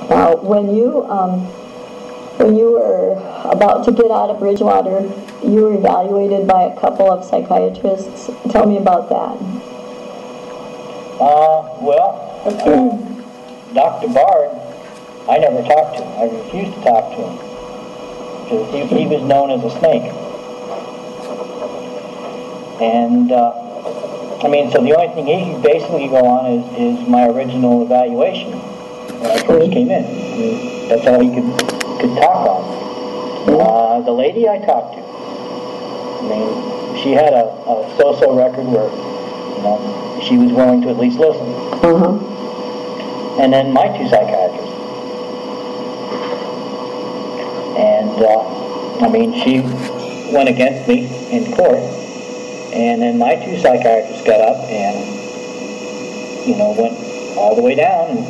Now, when you were about to get out of Bridgewater, you were evaluated by a couple of psychiatrists. Tell me about that. Dr. Bard, I never talked to him. I refused to talk to him because he was known as a snake. And so the only thing he could basically go on is my original evaluation when I first came in. That's all he could talk on. The lady I talked to, she had a so-so record where, she was willing to at least listen. And then my two psychiatrists. And, she went against me in court. And then my two psychiatrists got up and, went all the way down, and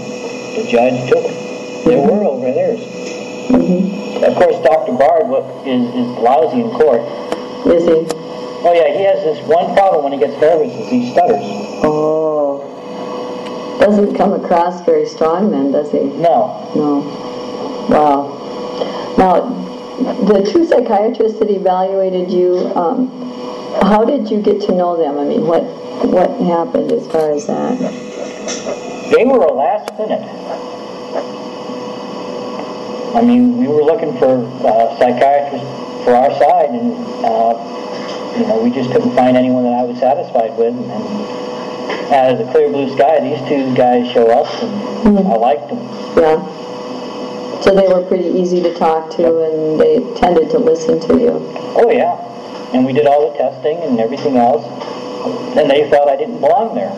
the judge took their word over theirs. Of course, Dr. Bard is lousy in court. Is he? Oh yeah, he has this one problem when he gets nervous is he stutters. Oh. Doesn't come across very strong then, does he? No. No. Wow. Now, the two psychiatrists that evaluated you, how did you get to know them? What happened as far as that? They were a last minute. We were looking for psychiatrists for our side, and we just couldn't find anyone that I was satisfied with. And out of the clear blue sky, these two guys show up, and I liked them. Yeah. So they were pretty easy to talk to, and they tended to listen to you. Oh yeah. And we did all the testing and everything else, and they thought I didn't belong there,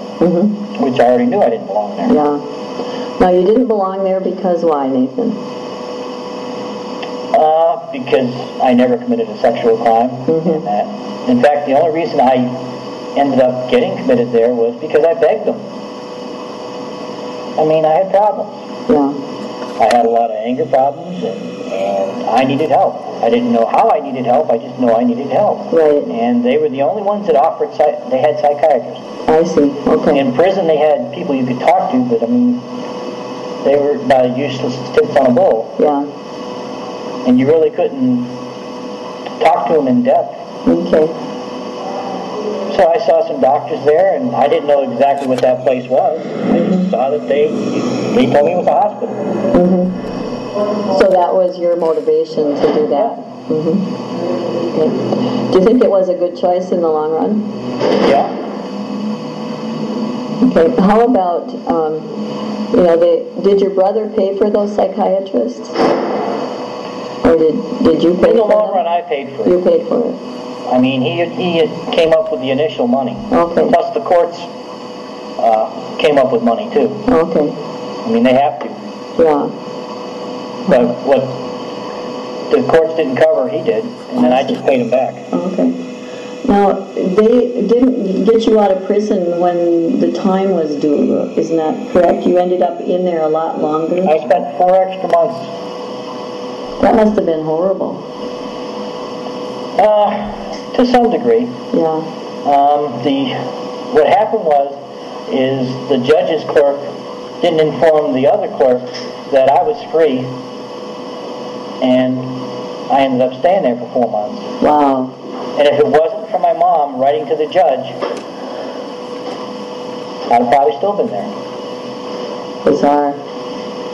which I already knew I didn't belong there. Yeah. Now, you didn't belong there because why, Nathan? Because I never committed a sexual crime. In fact, the only reason I ended up getting committed there was because I begged them. I had problems. Yeah. I had a lot of anger problems, and I needed help. I didn't know how I needed help, I just know I needed help. Right. And they were the only ones that offered, they had psychiatrists. I see, okay. In prison they had people you could talk to, but they were about as useless as tips on a bull. Yeah. And you really couldn't talk to them in depth. Okay. So I saw some doctors there, and I didn't know exactly what that place was. I just saw that they told me it was a hospital. So that was your motivation to do that? Okay. Do you think it was a good choice in the long run? Yeah. Okay. How about, did your brother pay for those psychiatrists? Or did you pay for them? In the long run, I paid for it. You paid for it? He came up with the initial money. Okay. Plus the courts came up with money too. Okay. They have to. Yeah. But what the courts didn't cover, he did, and then I just paid him back. Okay. Now, they didn't get you out of prison when the time was due, isn't that correct? You ended up in there a lot longer? I spent 4 extra months. That must have been horrible. To some degree. Yeah. What happened is the judge's clerk didn't inform the other clerk that I was free, and I ended up staying there for 4 months. Wow. And if it wasn't for my mom writing to the judge, I'd have probably still been there. Bizarre.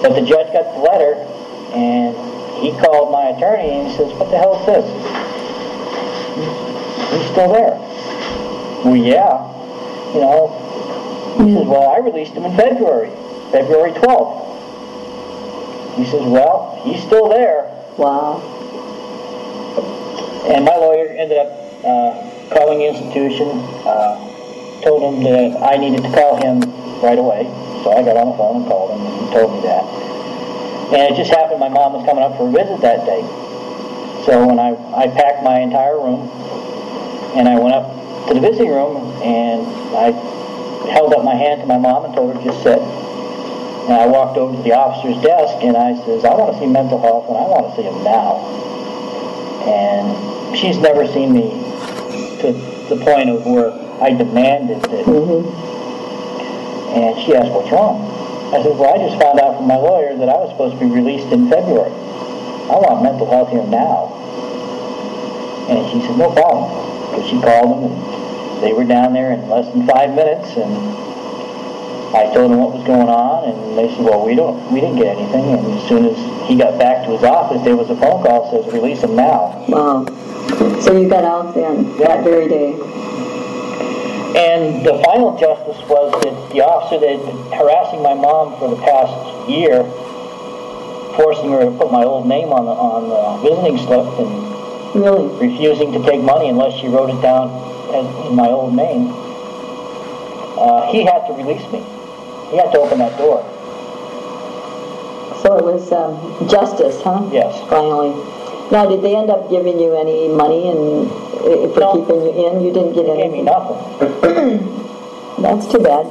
But the judge got the letter, and he called my attorney and he says, "What the hell is this? He's still there." Well, yeah. He says, "Well, I released him in February 12th. He says, "Well, he's still there." Wow. And my lawyer ended up calling the institution, told him that I needed to call him right away. So I got on the phone and called him, and he told me that. And it just happened my mom was coming up for a visit that day. So when I packed my entire room, and I went up to the visiting room, and I held up my hand to my mom and told her to just sit. And I walked over to the officer's desk, and I says, "I want to see mental health, and I want to see him now." And she's never seen me to the point of where I demanded it. And she asked, "What's wrong?" I said, "Well, I just found out from my lawyer that I was supposed to be released in February. I want mental health here now. And she said, no problem. So she called them, and they were down there in less than 5 minutes, and I told them what was going on, and they said, well, we didn't get anything. And as soon as he got back to his office, there was a phone call that says, release him now. Wow. So you got out then, Yeah. that very day. And the final justice was that the officer that had been harassing my mom for the past year, forcing her to put my old name on the visiting slip and Really? refusing to take money unless she wrote it down as in my old name, he had to release me. He had to open that door. So it was justice, huh? Yes. Finally. Now, did they end up giving you any money and for No. keeping you in? You didn't get They gave me anything? nothing. That's too bad.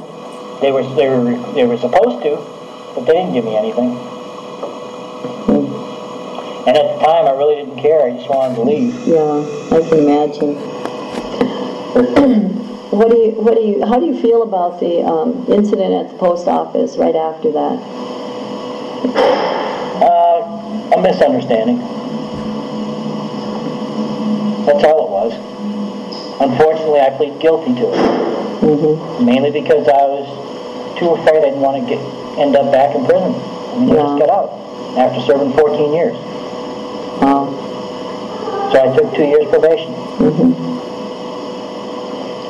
They were supposed to, but they didn't give me anything. And at the time, I really didn't care. I just wanted to leave. Yeah, I can imagine. How do you feel about the incident at the post office right after that? A misunderstanding. That's all it was. Unfortunately, I plead guilty to it. Mm-hmm. Mainly because I was too afraid I didn't want to end up back in prison. I mean, I just got out after serving 14 years. Wow. So I took 2 years probation. Mm-hmm.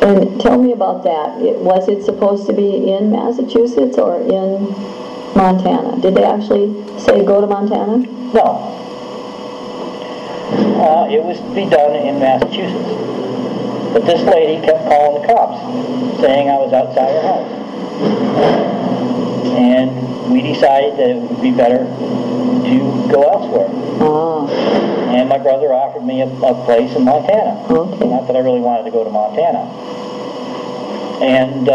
And tell me about that. Was it supposed to be in Massachusetts or in Montana? Did they actually say go to Montana? No. It was to be done in Massachusetts. But this lady kept calling the cops, saying I was outside her house. And we decided that it would be better to go elsewhere. Ah. And my brother offered me a place in Montana. Okay. Not that I really wanted to go to Montana. And,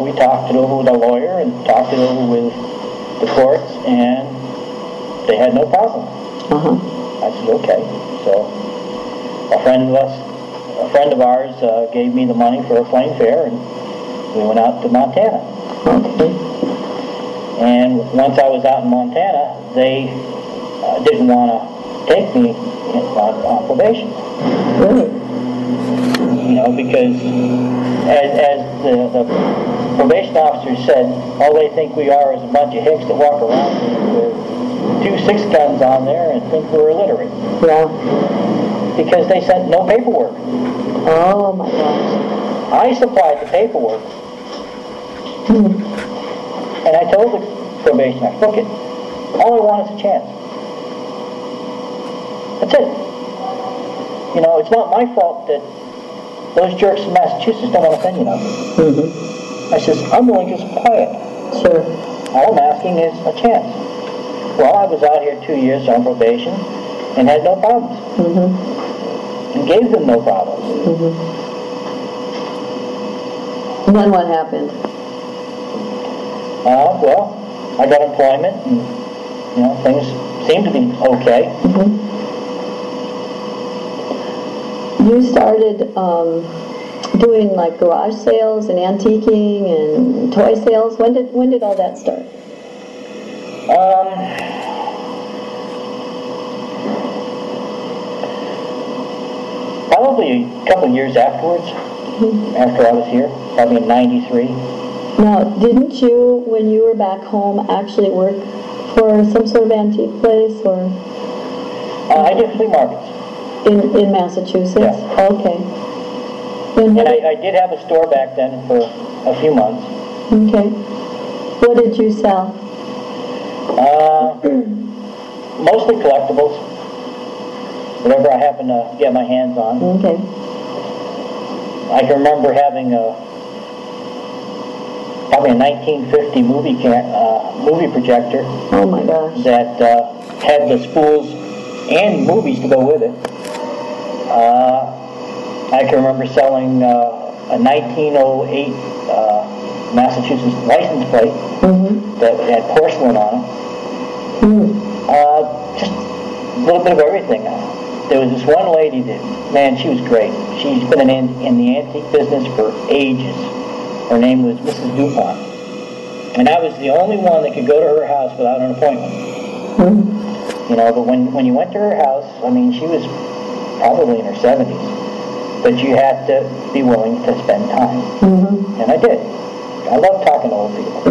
we talked it over with our lawyer and talked it over with the courts, and they had no problem. Uh-huh. I said, okay. So a friend of ours gave me the money for a plane fare, and we went out to Montana. Okay. And once I was out in Montana, they didn't want to take me on probation. Really? Because as the probation officer said, all they think we are is a bunch of hicks that walk around with 2 6-guns on there and think we're illiterate. Yeah. Because they sent no paperwork. Oh my gosh. I supplied the paperwork. And I told the probationer, look it, all I want is a chance. That's it. It's not my fault that those jerks in Massachusetts don't want to send you nothing. I says, I'm willing to supply it. Sure. All I'm asking is a chance. Well, I was out here 2 years on probation and had no problems. And gave them no problems. And then what happened? Well, I got employment, and things seemed to be okay. You started doing like garage sales and antiquing and toy sales. When did all that start? Probably a couple of years afterwards, after I was here, probably in '93. Now, didn't you, when you were back home, actually work for some sort of antique place or I did flea markets. in Massachusetts? Yeah. Okay. And I did have a store back then for a few months. Okay. What did you sell? Mostly collectibles. Whatever I happened to get my hands on. Okay. I can remember having probably a 1950 movie projector. Oh my gosh. That had the spools and movies to go with it. I can remember selling a 1908 Massachusetts license plate that had porcelain on it. Just a little bit of everything. There was this one lady that, man, she was great. She's been in the antique business for ages. Her name was Mrs. DuPont. And I was the only one that could go to her house without an appointment. You know, but when you went to her house, I mean, she was probably in her 70s, but you had to be willing to spend time. And I did. I love talking to old people.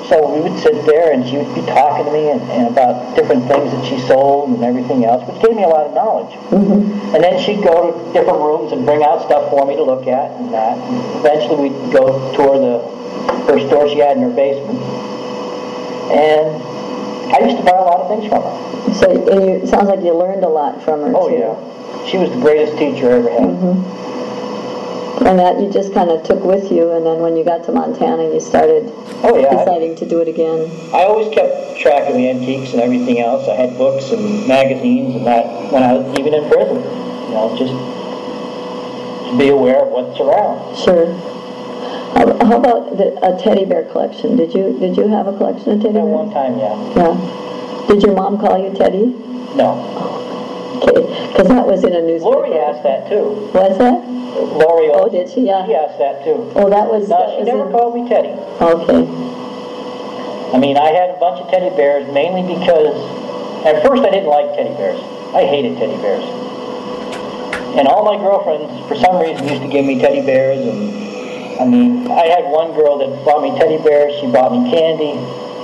So we would sit there and she would be talking to me and about different things that she sold and everything else, which gave me a lot of knowledge. And then she'd go to different rooms and bring out stuff for me to look at and that. And eventually we'd go tour her store she had in her basement. And I used to buy a lot of things from her. So, and it sounds like you learned a lot from her, Oh, too. yeah. She was the greatest teacher I ever had. And that you just kind of took with you, and then when you got to Montana, you started deciding to do it again. I always kept track of the antiques and everything else. I had books and magazines and that when I was even in prison. You know, just to be aware of what's around. Sure. How about a teddy bear collection? Did you have a collection of teddy bears? At one time, yeah. Yeah. Did your mom call you Teddy? No. Okay, because that was in a newspaper. Lori asked that too. Was that? Lori. Oh, did she? Yeah. She asked that too. Oh, that was. No, she never called me Teddy. Okay. I mean, I had a bunch of teddy bears mainly because at first I didn't like teddy bears. I hated teddy bears. And all my girlfriends, for some reason, used to give me teddy bears. And I mean, I had one girl that bought me teddy bears. She bought me candy,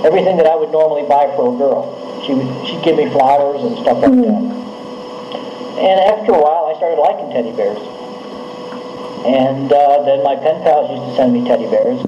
everything that I would normally buy for a girl. She'd give me flowers and stuff like that. And after a while, I started liking teddy bears. And then my pen pals used to send me teddy bears.